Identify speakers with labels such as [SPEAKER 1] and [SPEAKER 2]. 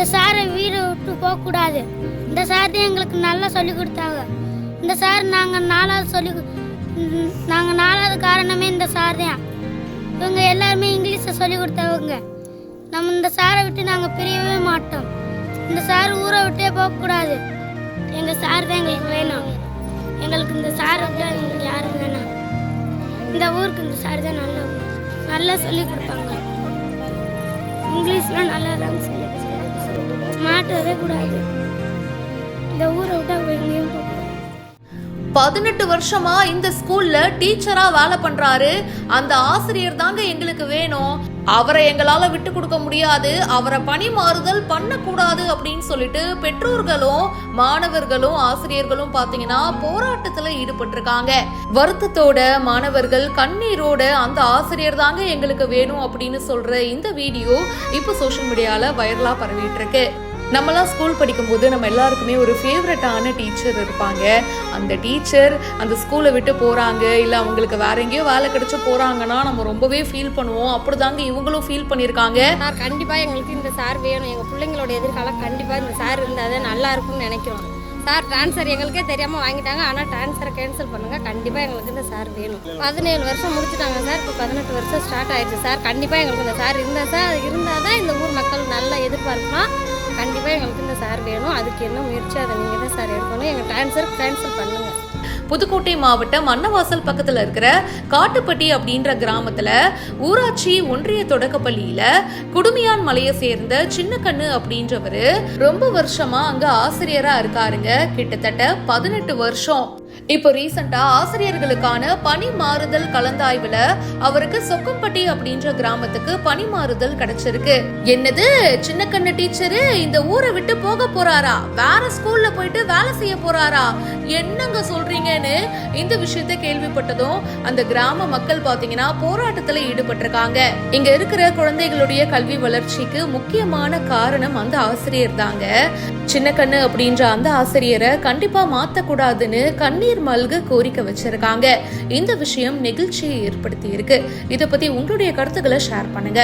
[SPEAKER 1] இந்த சாரை வீடு விட்டு போகக்கூடாது. இந்த சார் தான் எங்களுக்கு நல்லா சொல்லி கொடுத்தாங்க. இந்த சார் நாங்கள் நாலாவது காரணமே இந்த சார் தான். இவங்க எல்லாருமே இங்கிலீஷை சொல்லி கொடுத்தவங்க. நம்ம இந்த சாரை விட்டு நாங்கள் பிரியவே மாட்டோம். இந்த சார் ஊரை விட்டே போகக்கூடாது. எங்கள் சார் தான் எங்களுக்கு வேணும். எங்களுக்கு இந்த சார் விட்டு எங்களுக்கு யாரும் வேணும். இந்த ஊருக்கு இந்த சார் தான் நல்லா சொல்லி கொடுப்பாங்க. இங்கிலீஷ்லாம் நல்லா தான் சொல்லி மாட்டவே கூடாது. இந்த ஊரை விட்டு எங்கேயும் போகக்கூடாது.
[SPEAKER 2] 18 வருஷமா இந்த ஸ்கூல்ல டீச்சரா வேலை பண்றாரு. அந்த ஆசிரியர் தாங்க எங்களுக்கு வேணும். அவரை எங்களால விட்டு கொடுக்க முடியாது. அவரை பணி மாறுதல் பண்ணக்கூடாது அப்படின்னு சொல்லிட்டு பெற்றோர்களும் மாணவர்களும் ஆசிரியர்களும் பாத்தீங்கன்னா போராட்டத்துல ஈடுபட்டிருக்காங்க. வருத்தத்தோட மாணவர்கள் கண்ணீரோட அந்த ஆசிரியர் தாங்க எங்களுக்கு வேணும் அப்படின்னு சொல்ற இந்த வீடியோ இப்போ சோஷியல் மீடியால வைரலா பரவிட்டு இருக்கு. நம்மளாம் ஸ்கூல் படிக்கும்போது நம்ம எல்லாருக்குமே ஒரு ஃபேவரட்டான டீச்சர் இருப்பாங்க. அந்த டீச்சர் அந்த ஸ்கூலை விட்டு போகிறாங்க, இல்லை அவங்களுக்கு வேற எங்கேயோ வேலை கிடைச்சி போகிறாங்கன்னா நம்ம ரொம்பவே ஃபீல் பண்ணுவோம். அப்படிதாங்க இவங்களும் ஃபீல் பண்ணியிருக்காங்க.
[SPEAKER 3] சார் கண்டிப்பாக எங்களுக்கு இந்த சார் வேணும். எங்கள் பிள்ளைங்களோட எதிர்காலம் கண்டிப்பாக இந்த சார் இருந்தால் தான் நல்லா இருக்கும்னு நினைக்கிறோம். சார் ட்ரான்ஸ்ஃபர் எங்களுக்கே தெரியாமல் வாங்கிட்டாங்க. ஆனால் ட்ரான்ஸ்ஃபரை கேன்சல் பண்ணுங்கள். கண்டிப்பாக எங்களுக்கு இந்த சார் வேணும். 17 வருஷம் முடிச்சுட்டாங்க சார். இப்போ 18 வருஷம் ஸ்டார்ட் ஆயிடுச்சு சார். கண்டிப்பாக எங்களுக்கு இந்த சார் இருந்தால் தான் இந்த ஊர் மக்கள் நல்லா எதிர்பார்க்கலாம். கண்டிப்பாக எங்களுக்கு இந்த சார் வேணும். அதுக்கு என்ன முயற்சி அதை நீங்கள் தான் சார் எடுக்கணும். எங்கள் ட்ரான்ஸ்ஃபர் கேன்சல் பண்ணுங்கள்.
[SPEAKER 2] புதுக்கோட்டை மாவட்டம் அன்னவாசல் பக்கத்துல இருக்கிற காட்டுப்பட்டி அப்படின்ற கிராமத்துல ஊராட்சி ஒன்றிய தொடக்கப்பள்ளியில குடுமியான் மலையை சேர்ந்த சின்னக்கண்ணு அப்படின்றவரு ரொம்ப வருஷமா அங்க ஆசிரியரா இருக்காருங்க. கிட்டத்தட்ட 18 வருஷம். இப்போ ரீசெண்டா ஆசிரியர்களுக்கான பணி மாறுதல் கலந்தாய்வுல அவருக்கு சொக்கம்பட்டி அப்படின்ற கிராமத்துக்கு பணி மாறுதல் கிடைச்சிருக்கு. என்னது, சின்னக்கண்ணு டீச்சரு இந்த ஊரை விட்டு போக போறாரா? வேற ஸ்கூல்ல போயிட்டு வேலை செய்ய போறாரா? என்னங்க சொல்றீங்கன்னு இந்த விஷயத்தை கேள்விப்பட்டதும் அந்த கிராம மக்கள் பாத்தீங்கன்னா போராட்டத்துல ஈடுபட்டிருக்காங்க. இங்க இருக்கிற குழந்தைகளுடைய கல்வி வளர்ச்சிக்கு முக்கியமான காரணம் அந்த ஆசிரியர் தாங்க. சின்னக்கண்ணு அப்படின்ற அந்த ஆசிரியரை கண்டிப்பா மாத்தக்கூடாதுன்னு கண்ணீர் மல்க கோரிக்கை வச்சிருக்காங்க. இந்த விஷயம் நெகிழ்ச்சியை ஏற்படுத்தி இருக்கு. இதை பத்தி உங்களுடைய கருத்துக்களை ஷேர் பண்ணுங்க.